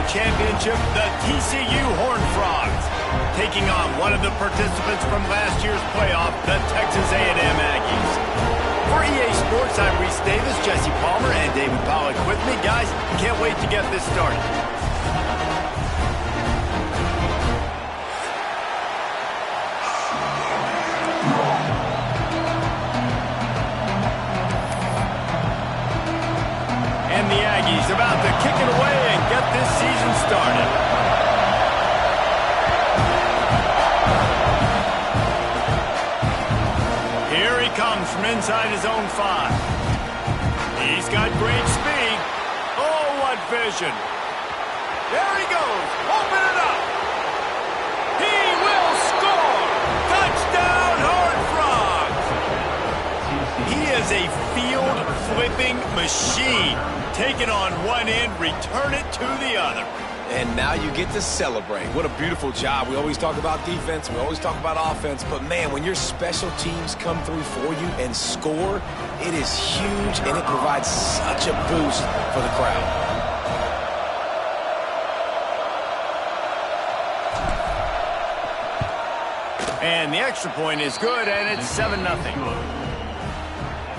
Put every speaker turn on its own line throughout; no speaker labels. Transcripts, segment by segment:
championship, the TCU Horned Frogs, taking on one of the participants from last year's playoff, the Texas A&M Aggies. For EA Sports, I'm Reese Davis, Jesse Palmer, and David Pollack with me. Guys, can't wait to get this started. And the Aggies about to kick it away and get this season started. Here he comes from inside his own 5. He's got great speed. Oh, what vision. There he goes. Open it up. He will score. Touchdown, Horned Frogs. He is a field-flipping machine. Take it on one end, return it to the other.
And now you get to celebrate. What a beautiful job. We always talk about defense, we always talk about offense, but man, when your special teams come through for you and score, it is huge and it provides such a boost for the crowd.
And the extra point is good, and it's 7-0.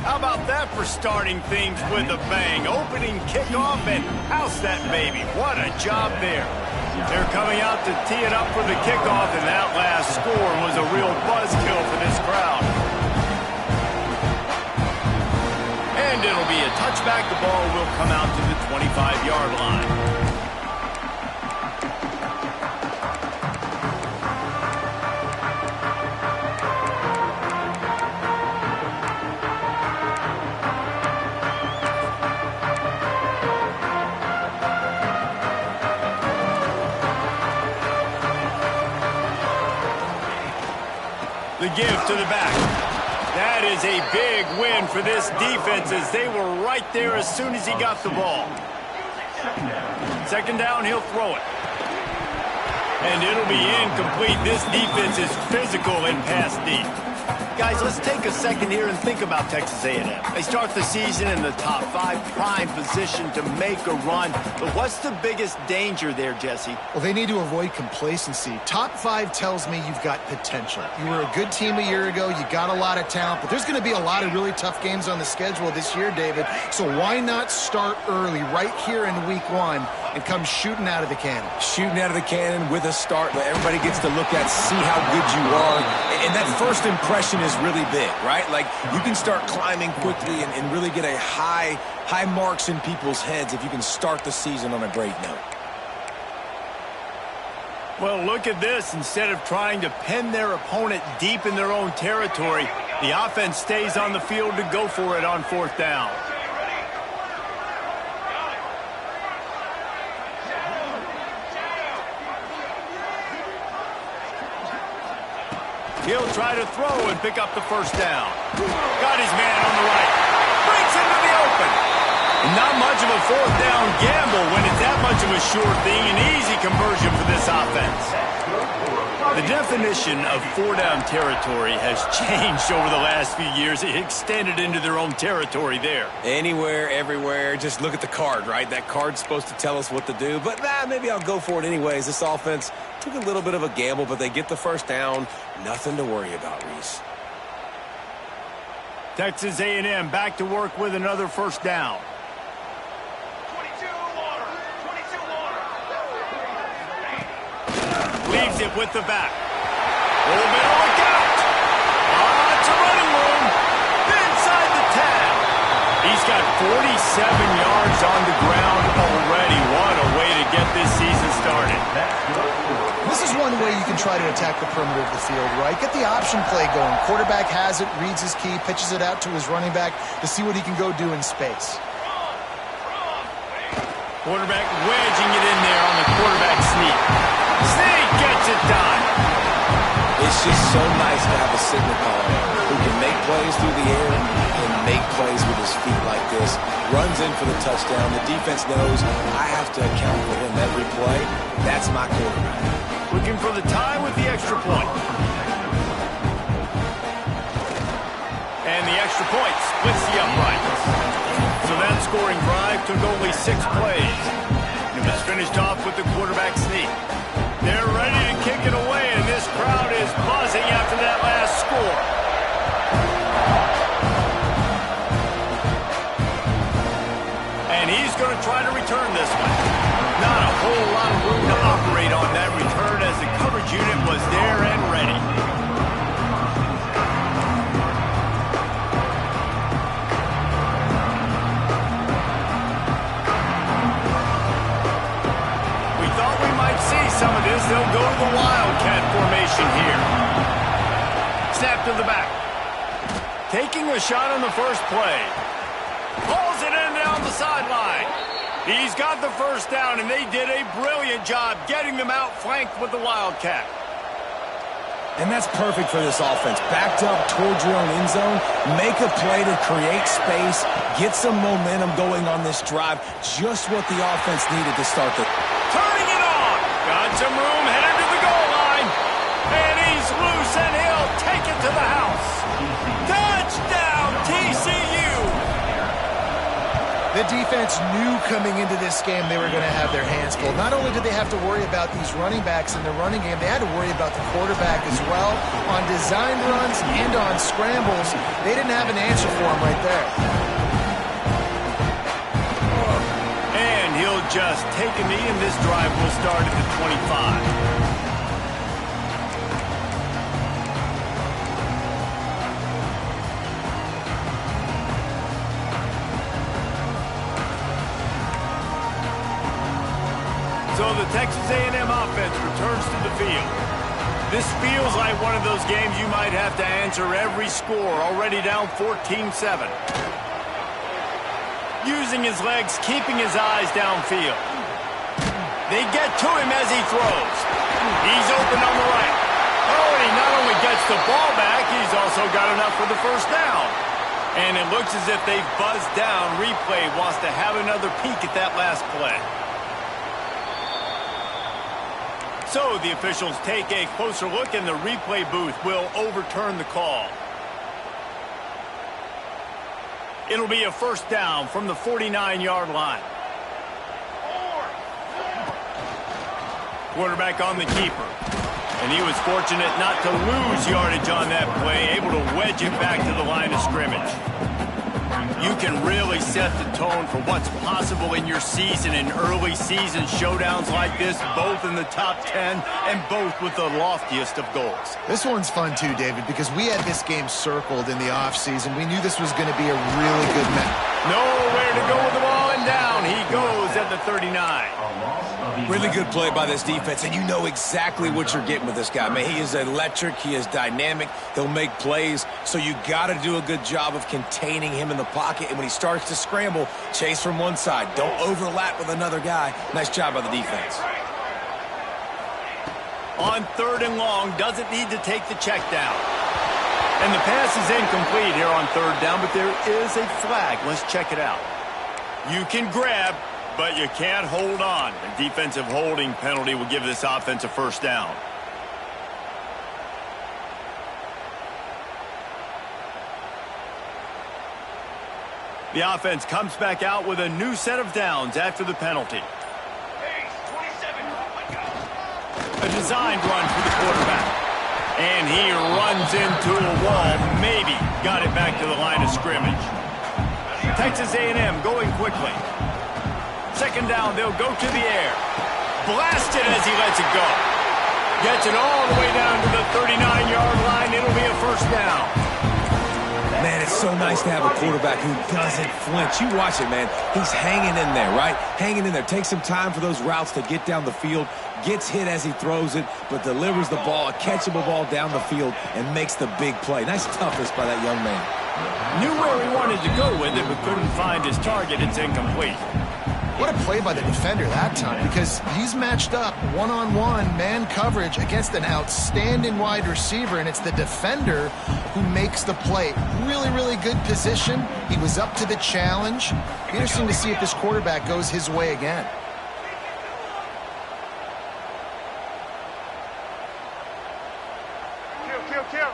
How about that for starting things with a bang? Opening kickoff and house that baby. What a job there. They're coming out to tee it up for the kickoff, and that last score was a real buzzkill for this crowd. And it'll be a touchback. The ball will come out to the 25-yard line. The give to the back. That is a big win for this defense as they were right there as soon as he got the ball. Second down, he'll throw it. And it'll be incomplete. This defense is physical in pass deep. Guys, let's take a second here and think about Texas A&M. They start the season in the top 5, prime position to make a run. But what's the biggest danger there, Jesse?
Well, they need to avoid complacency. Top 5 tells me you've got potential. You were a good team a year ago. You got a lot of talent. But there's going to be a lot of really tough games on the schedule this year, David. So why not start early right here in week 1 and come shooting out of the cannon?
Shooting out of the cannon with a start that everybody gets to look at, see how good you are. And that first impression is really big, right? Like, you can start climbing quickly and really get a high marks in people's heads if you can start the season on a great note.
Well, look at this. Instead of trying to pin their opponent deep in their own territory, the offense stays on the field to go for it on 4th down. He'll try to throw and pick up the first down. Got his man on the right. Breaks into the open. Not much of a 4th down gamble when it's that much of a sure thing. An easy conversion for this offense. The definition of 4-down territory has changed over the last few years. It extended into their own territory there.
Anywhere, everywhere. Just look at the card, right? That card's supposed to tell us what to do. But maybe I'll go for it anyways. This offense took a little bit of a gamble, but they get the first down. Nothing to worry about, Reese.
Texas A&M back to work with another first down. Leaves it with the back. A little bit of look out. It's a running room. Inside the 10. He's got 47 yards on the ground already. What a way to get this season started.
This is one way you can try to attack the perimeter of the field, right? Get the option play going. Quarterback has it, reads his key, pitches it out to his running back to see what he can go do in space.
Quarterback wedging it in there on the quarterback sneak. Sneak gets it done.
It's just so nice to have a signal caller who can make plays through the air and make plays with his feet like this. Runs in for the touchdown. The defense knows I have to account for him every play. That's my quarterback.
Looking for the tie with the extra point. And the extra point splits the uprights. So that scoring drive took only 6 plays. It was finished off with the quarterback sneak. They're ready to kick it away, and this crowd is buzzing after that last score. And he's going to try to return this one. Not a whole lot of room to operate on that return as the coverage unit was there and ready. We thought we might see some of this. They'll go to the Wildcat formation here. Snap to the back. Taking a shot on the first play. Pulls it in down the sideline. He's got the first down, and they did a brilliant job getting them out flanked with the Wildcat.
And that's perfect for this offense. Backed up towards your own end zone, make a play to create space, get some momentum going on this drive. Just what the offense needed to start the...
Turning it on. Got some room, headed to the goal line. And he's loose, and he'll take it to the house. Touchdown, TCU.
The defense knew coming into this game they were going to have their hands full. Not only did they have to worry about these running backs in the running game, they had to worry about the quarterback as well. On design runs and on scrambles, they didn't have an answer for him right there.
And he'll just take a knee, and this drive will start at the 25. So the Texas A&M offense returns to the field. This feels like one of those games you might have to answer every score, already down 14-7. Using his legs, keeping his eyes downfield. They get to him as he throws. He's open on the right. Oh, and he not only gets the ball back, he's also got enough for the first down. And it looks as if they've buzzed down. Replay wants to have another peek at that last play. So the officials take a closer look, and the replay booth will overturn the call. It'll be a first down from the 49-yard line. Quarterback on the keeper. And he was fortunate not to lose yardage on that play, able to wedge it back to the line of scrimmage. You can really set the tone for what's possible in your season in early season showdowns like this, both in the top 10 and both with the loftiest of goals.
This one's fun too, David, because we had this game circled in the offseason. We knew this was going to be a really good match.
Nowhere to go with the ball, and down he goes at the 39.
Really good play by this defense, and you know exactly what you're getting with this guy. Man, he is electric. He is dynamic. He'll make plays, so you got to do a good job of containing him in the pocket. And when he starts to scramble, chase from one side. Don't overlap with another guy. Nice job by the defense.
On 3rd and long, doesn't need to take the check down. And the pass is incomplete here on 3rd down, but there is a flag. Let's check it out. You can grab, but you can't hold on. A defensive holding penalty will give this offense a first down. The offense comes back out with a new set of downs after the penalty. A designed run for the quarterback. And he runs into a wall. Maybe got it back to the line of scrimmage. Texas A&M going quickly. 2nd down, they'll go to the air. Blasted as he lets it go. Gets it all the way down to the 39-yard line. It'll be a first down.
Man, it's so nice to have a quarterback who doesn't flinch. You watch it, man. He's hanging in there, right? Hanging in there. Takes some time for those routes to get down the field. Gets hit as he throws it, but delivers the ball, a catchable ball down the field, and makes the big play. Nice toughness by that young man.
Knew where he wanted to go with it, but couldn't find his target. It's incomplete.
What a play by the defender that time, because he's matched up one-on-one man coverage against an outstanding wide receiver, and it's the defender who makes the play. Really, really good position. He was up to the challenge. Interesting to see if this quarterback goes his way again.
Kill.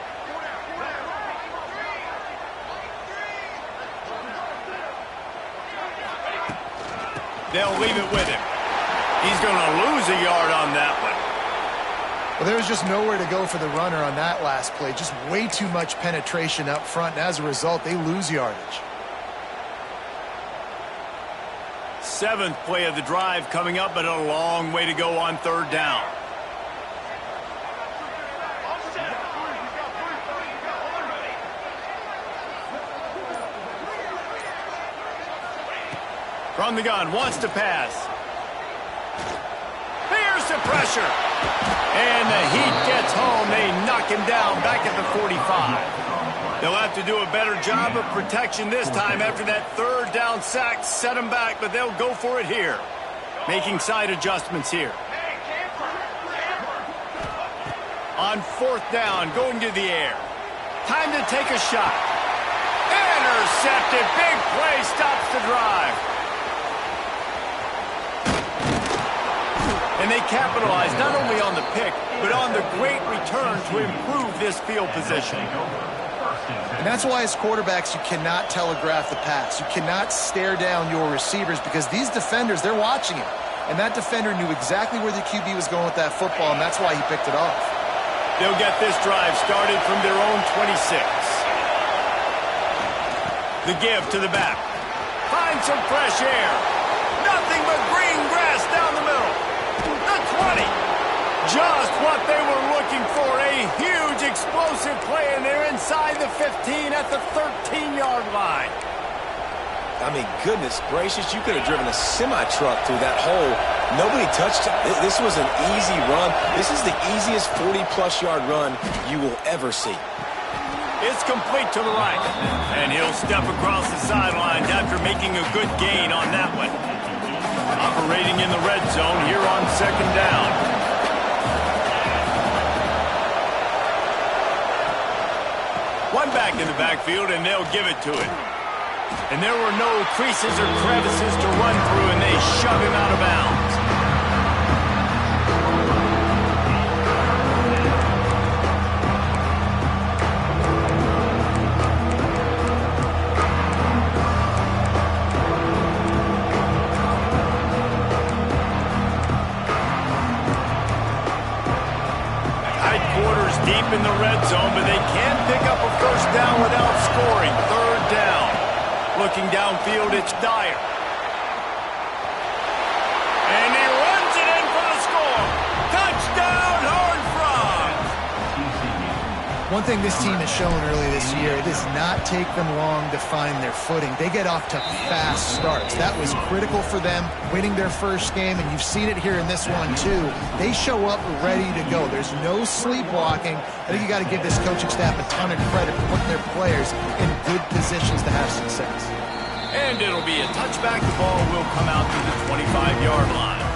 They'll leave it with him. He's going to lose a yard on that one.
Well, there was just nowhere to go for the runner on that last play. Just way too much penetration up front, and as a result, they lose yardage.
7th play of the drive coming up, but a long way to go on 3rd down. From the gun, wants to pass. Here's the pressure. And the heat gets home. They knock him down back at the 45. They'll have to do a better job of protection this time after that 3rd down sack set him back, but they'll go for it here. Making side adjustments here. On 4th down, going to the air. Time to take a shot. Intercepted. Big play stops the drive. And they capitalize not only on the pick, but on the great return to improve this field position.
And that's why as quarterbacks, you cannot telegraph the pass. You cannot stare down your receivers because these defenders, they're watching it. And that defender knew exactly where the QB was going with that football, and that's why he picked it off.
They'll get this drive started from their own 26. The give to the back. Find some fresh air. Nothing but green grass down the middle. The 20. Just what they were looking for. A huge explosive play, and they're inside the 15 at the 13-yard line.
I mean, goodness gracious, you could have driven a semi-truck through that hole. Nobody touched it. This was an easy run. This is the easiest 40-plus yard run you will ever see.
It's complete to the right. And he'll step across the sidelines after making a good gain on that one. Operating in the red zone here on 2nd down. One back in the backfield, and they'll give it to him. And there were no creases or crevices to run through, and they shove him out of bounds. Deep in the red zone, but they can't pick up a 1st down without scoring. 3rd down. Looking downfield, it's Dyer. And he runs it in for the score. Touchdown, Horned Frogs.
One thing this team has shown early this year, it does not take them long to find their footing. They get off to fast starts. That was critical for them, winning their first game, and you've seen it here in this one too. They show up ready to go. There's no sleepwalking. I think you got to give this coaching staff a ton of credit for putting their players in good positions to have success.
And it'll be a touchback. The ball will come out to the 25-yard line.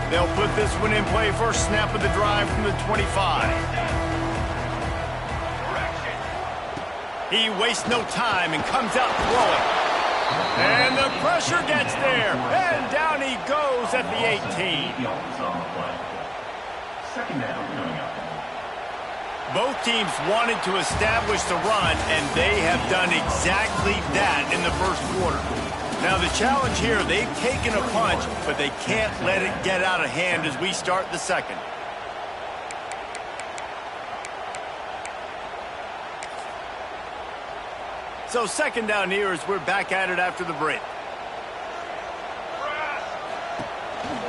They'll put this one in play. First snap of the drive from the 25. He wastes no time and comes out throwing. And the pressure gets there. And down he goes at the 18. Both teams wanted to establish the run, and they have done exactly that in the first quarter. Now the challenge here, they've taken a punch, but they can't let it get out of hand as we start the second. So 2nd down here as we're back at it after the break.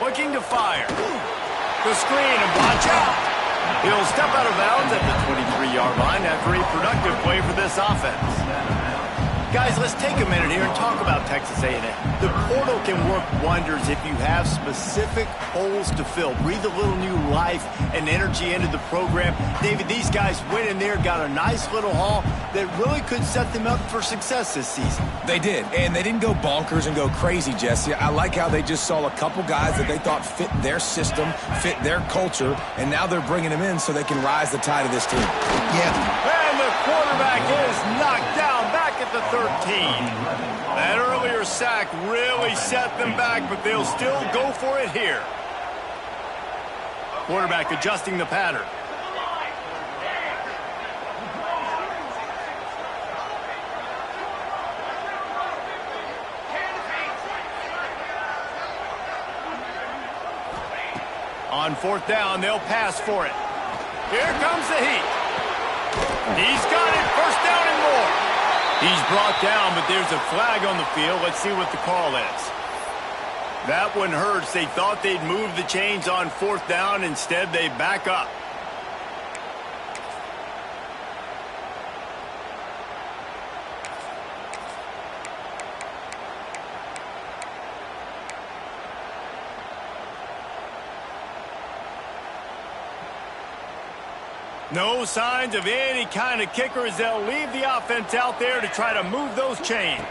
Looking to fire. The screen, and watch out. He'll step out of bounds at the 23-yard line after a productive play for this offense. Guys, let's take a minute here and talk about Texas A&M. The portal can work wonders if you have specific holes to fill. Breathe a little new life and energy into the program. David, these guys went in there, got a nice little haul that really could set them up for success this season.
They did, and they didn't go bonkers and go crazy, Jesse. I like how they just saw a couple guys that they thought fit their system, fit their culture, and now they're bringing them in so they can rise the tide of this team.
Yeah.
And the quarterback is knocked down back at the 13. That earlier sack really set them back, but they'll still go for it here. Quarterback adjusting the pattern. On fourth down, they'll pass for it. Here comes the heat. He's got it. First down and more. He's brought down, but there's a flag on the field. Let's see what the call is. That one hurts. They thought they'd move the chains on fourth down. Instead, they back up. No signs of any kind of kicker as they'll leave the offense out there to try to move those chains.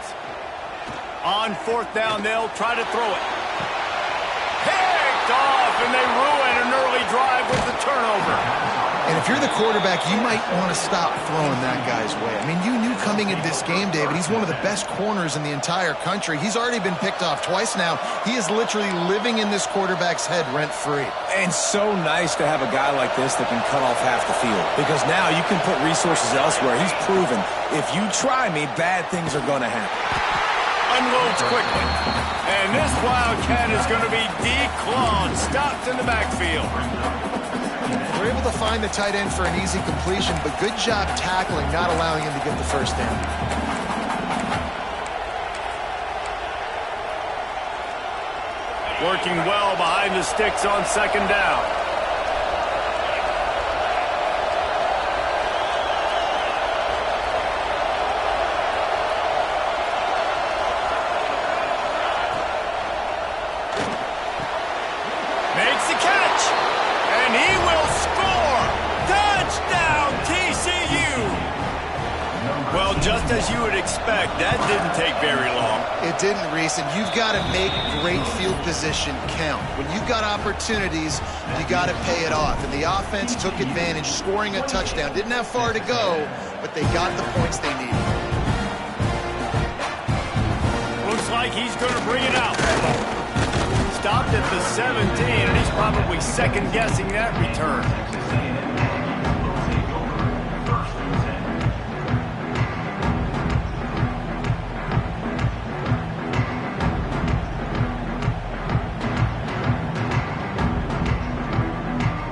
On fourth down, they'll try to throw it. Picked off, and they ruin an early drive with the turnover.
And if you're the quarterback, you might want to stop throwing that guy's way. I mean, you knew coming into this game, David, he's one of the best corners in the entire country. He's already been picked off twice now. He is literally living in this quarterback's head rent-free.
And so nice to have a guy like this that can cut off half the field. Because now you can put resources elsewhere. He's proven, if you try me, bad things are going to happen.
Unloads quickly. And this Wildcat is going to be declawed. Stopped in the backfield.
We're able to find the tight end for an easy completion, but good job tackling, not allowing him to get the first down.
Working well behind the sticks on second down. Makes the catch, and he will score. Touchdown, TCU. Well, just as you would expect, that didn't take very long.
It didn't, Reese, and you've got to make great field position count. When you've got opportunities, you got to pay it off. And the offense took advantage, scoring a touchdown. Didn't have far to go, but they got the points they needed.
Looks like he's going to bring it out. Stopped at the 17, and he's probably second-guessing that return.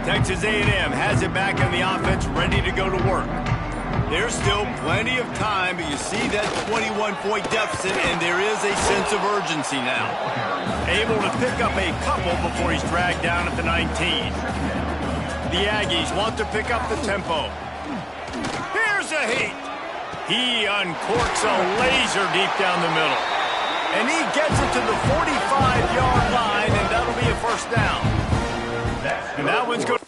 Texas A&M has it back in the offense, ready to go to work. There's still plenty of time, but you see that 21-point deficit, and there is a sense of urgency now. Able to pick up a couple before he's dragged down at the 19. The Aggies want to pick up the tempo. Here's a heat. He uncorks a laser deep down the middle. And he gets it to the 45-yard line, and that'll be a first down. And that one's going.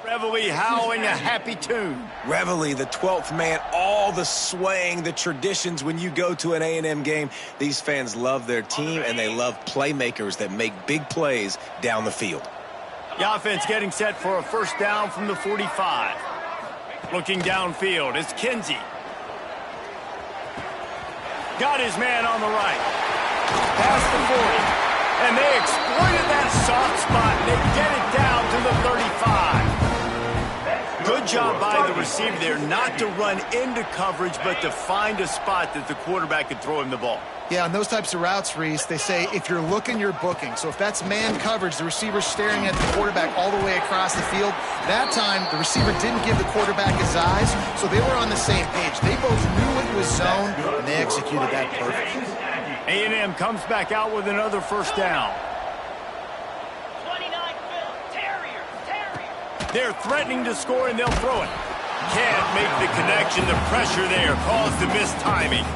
Reveille howling a happy tune.
Reveille, the 12th man, all the swaying, the traditions when you go to an A&M game. These fans love their team, and they love playmakers that make big plays down the field.
The offense getting set for a first down from the 45. Looking downfield, it's Kinsey. Got his man on the right. Past the 40. And they exploited that soft spot. They get it down to the 35. Good job by the receiver there not to run into coverage, but to find a spot that the quarterback could throw him the ball.
Yeah, on those types of routes, Reese, they say if you're looking, you're booking. So if that's man coverage, the receiver's staring at the quarterback all the way across the field. That time, the receiver didn't give the quarterback his eyes, so they were on the same page. They both knew it was zone, and they executed that perfectly.
A&M comes back out with another first down. They're threatening to score, and they'll throw it. Can't make the connection. The pressure there caused the missed timing.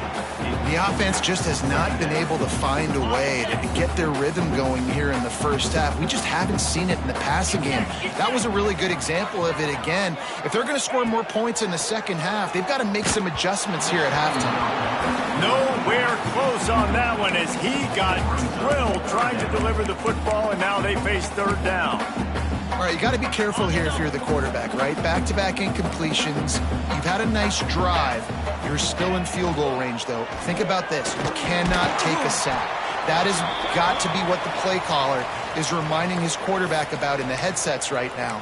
The offense just has not been able to find a way to get their rhythm going here in the first half. We just haven't seen it in the passing game. That was a really good example of it again. If they're going to score more points in the second half, they've got to make some adjustments here at halftime.
Nowhere close on that one as he got drilled trying to deliver the football, and now they face third down.
All right, you got to be careful here if you're the quarterback, right? Back-to-back incompletions. You've had a nice drive. You're still in field goal range, though. Think about this. You cannot take a sack. That has got to be what the play caller is reminding his quarterback about in the headsets right now.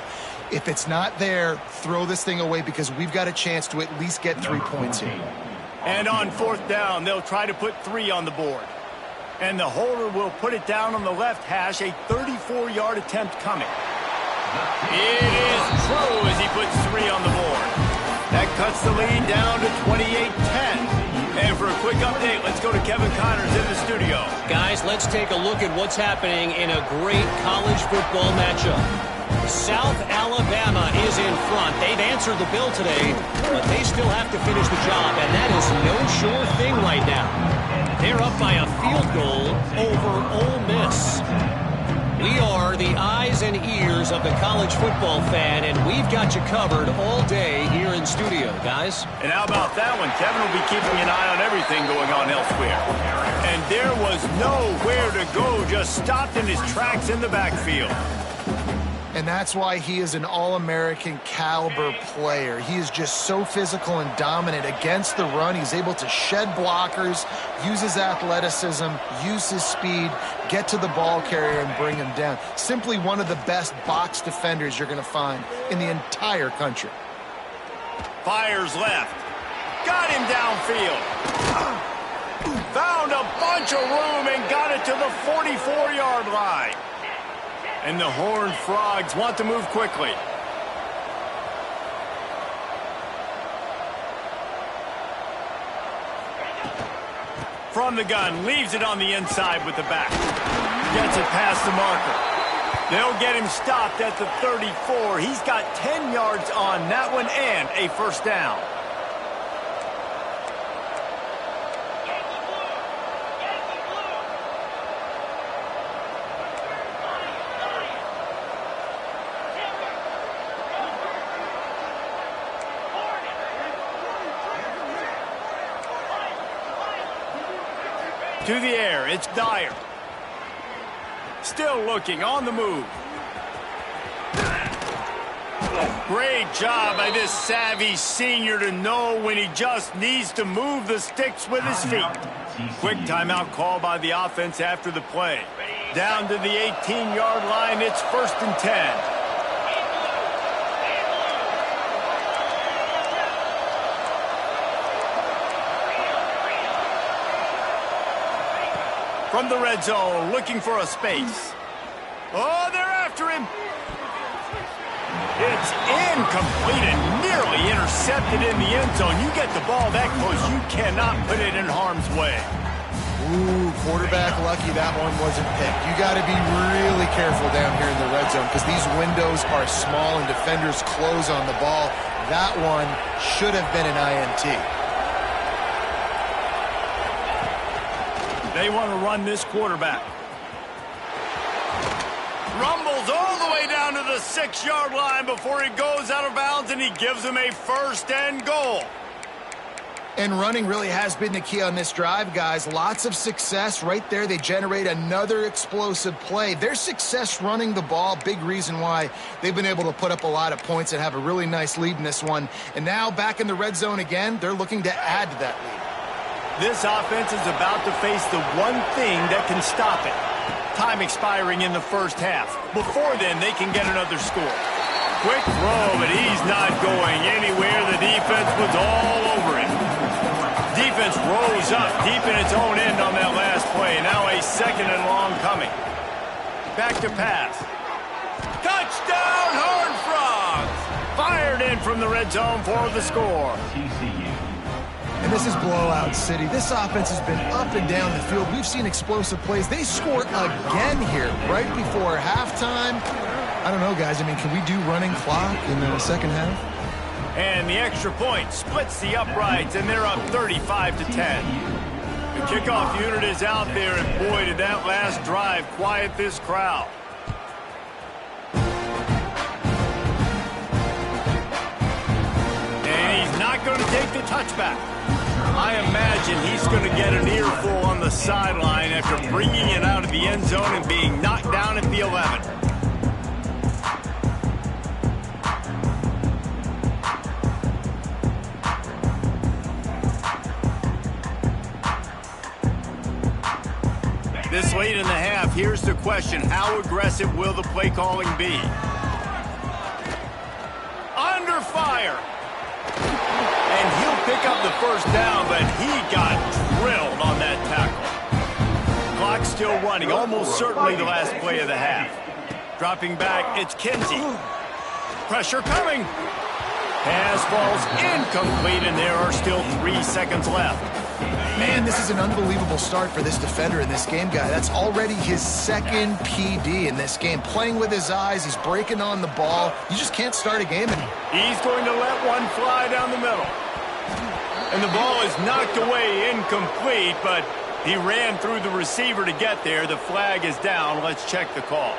If it's not there, throw this thing away because we've got a chance to at least get 3 points here.
And on 4th down, they'll try to put 3 on the board. And the holder will put it down on the left hash, a 34-yard attempt coming. It is true as he puts 3 on the board. That cuts the lead down to 28-10. And for a quick update, let's go to Kevin Connors in the studio.
Guys, let's take a look at what's happening in a great college football matchup. South Alabama is in front. They've answered the bell today, but they still have to finish the job, and that is no sure thing right now. They're up by a field goal over Ole Miss. We are the eyes and ears of the college football fan, and we've got you covered all day here in studio, guys.
And how about that one? Kevin will be keeping an eye on everything going on elsewhere. And there was nowhere to go, just stopped in his tracks in the backfield.
And that's why he is an all-American caliber player. He is just so physical and dominant against the run. He's able to shed blockers, use his athleticism, use his speed, get to the ball carrier and bring him down. Simply one of the best box defenders you're going to find in the entire country.
Fires left. Got him downfield. Found a bunch of room and got it to the 44-yard line. And the Horned Frogs want to move quickly. From the gun, leaves it on the inside with the back. Gets it past the marker. They'll get him stopped at the 34. He's got 10 yards on that one and a first down. To the air, it's Dyer. Still looking, on the move. Great job by this savvy senior to know when he just needs to move the sticks with his feet. Quick timeout call by the offense after the play. Down to the 18-yard line, it's 1st and 10. From the red zone, looking for a space. Oh, they're after him. It's incomplete and nearly intercepted in the end zone. You get the ball that close, you cannot put it in harm's way.
Ooh, quarterback lucky that one wasn't picked. You got to be really careful down here in the red zone because these windows are small and defenders close on the ball. That one should have been an INT.
They want to run this quarterback. Rumbles all the way down to the 6-yard line before he goes out of bounds, and he gives them a 1st and goal.
And running really has been the key on this drive, guys. Lots of success right there. They generate another explosive play. Their success running the ball, big reason why they've been able to put up a lot of points and have a really nice lead in this one. And now back in the red zone again, they're looking to add to that lead.
This offense is about to face the one thing that can stop it. Time expiring in the first half. Before then, they can get another score. Quick throw, but he's not going anywhere. The defense was all over him. Defense rose up deep in its own end on that last play. Now a 2nd and long coming. Back to pass. Touchdown, Horned Frogs! Fired in from the red zone for the score.
And this is blowout city. This offense has been up and down the field. We've seen explosive plays. They score again here right before halftime. I don't know, guys. I mean, can we do running clock in the second half?
And the extra point splits the uprights, and they're up 35-10. The kickoff unit is out there, and boy, did that last drive quiet this crowd. And he's not going to take the touchback. I imagine he's going to get an earful on the sideline after bringing it out of the end zone and being knocked down at the 11. This late in the half, here's the question. How aggressive will the play calling be? Under fire. And he'll pick up the first down, but he got drilled on that tackle. Clock still running, almost certainly the last play of the half. Dropping back, it's Kinsey. Pressure coming. Pass falls incomplete, and there are still 3 seconds left.
Man, this is an unbelievable start for this defender in this game, guy. That's already his second PD in this game. Playing with his eyes, he's breaking on the ball. You just can't start a game.
He's going to let one fly down the middle. And the ball is knocked away incomplete, but he ran through the receiver to get there. The flag is down. Let's check the call.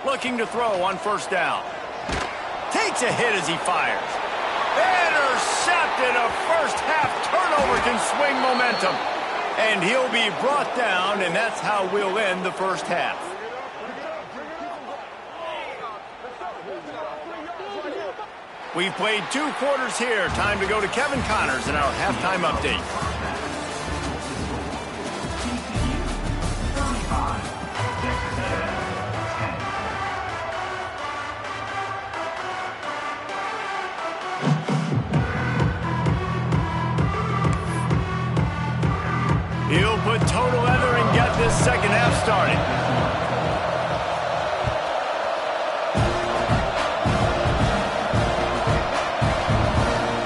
Looking to throw on first down. Takes a hit as he fires. Intercepted. A first half turnover can swing momentum. And he'll be brought down, and that's how we'll end the first half. We've played 2 quarters here. Time to go to Kevin Connors in our halftime update. He'll put total leather and get this second half started.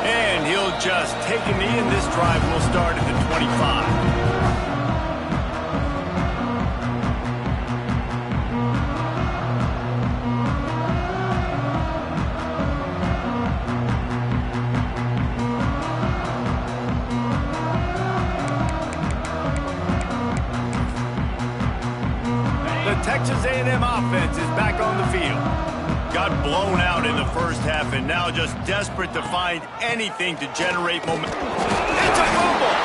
And he'll just take a knee, and this drive will start at the 25. Texas A&M offense is back on the field. Got blown out in the first half and now just desperate to find anything to generate momentum. It's a fumble!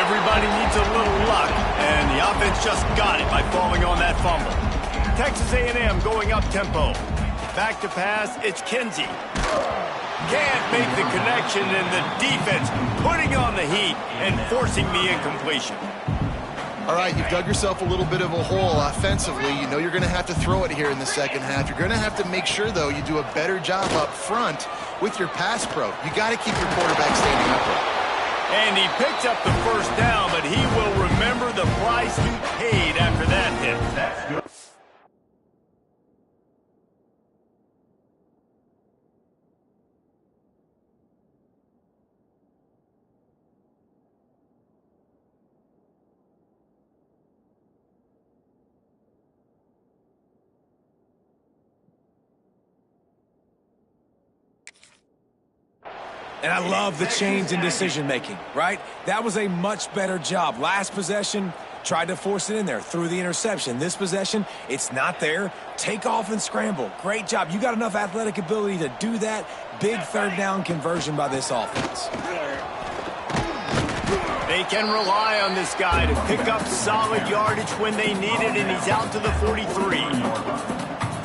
Everybody needs a little luck, and the offense just got it by falling on that fumble. Texas A&M going up tempo. Back to pass, it's Kinsey. Can't make the connection, and the defense putting on the heat and forcing the incompletion.
All right, you've dug yourself a little bit of a hole offensively. You know you're going to have to throw it here in the second half. You're going to have to make sure, though, you do a better job up front with your pass pro. You got to keep your quarterback standing upright.
And he picked up the first down, but he will remember the price he paid after that hit. That's good.
And I love the change in decision-making, right? That was a much better job. Last possession, tried to force it in there, threw the interception. This possession, it's not there. Take off and scramble. Great job. You got enough athletic ability to do that. Big third down conversion by this offense.
They can rely on this guy to pick up solid yardage when they need it, and he's out to the 43.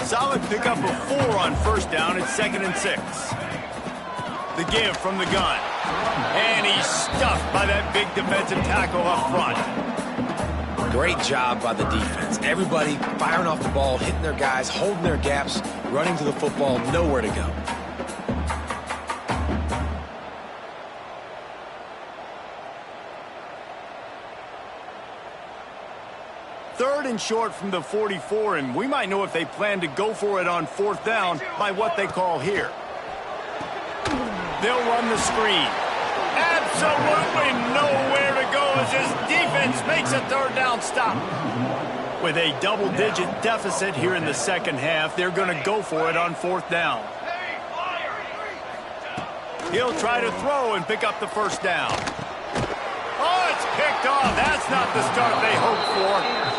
Solid pickup of 4 on first down. It's 2nd and 6. The give from the gun. And he's stuffed by that big defensive tackle up front.
Great job by the defense. Everybody firing off the ball, hitting their guys, holding their gaps, running to the football, nowhere to go.
Third and short from the 44, and we might know if they plan to go for it on fourth down by what they call here. They'll run the screen. Absolutely nowhere to go as his defense makes a third down stop. With a double-digit deficit here in the second half, they're going to go for it on fourth down. He'll try to throw and pick up the first down. Oh, it's picked off. That's not the start they hoped for.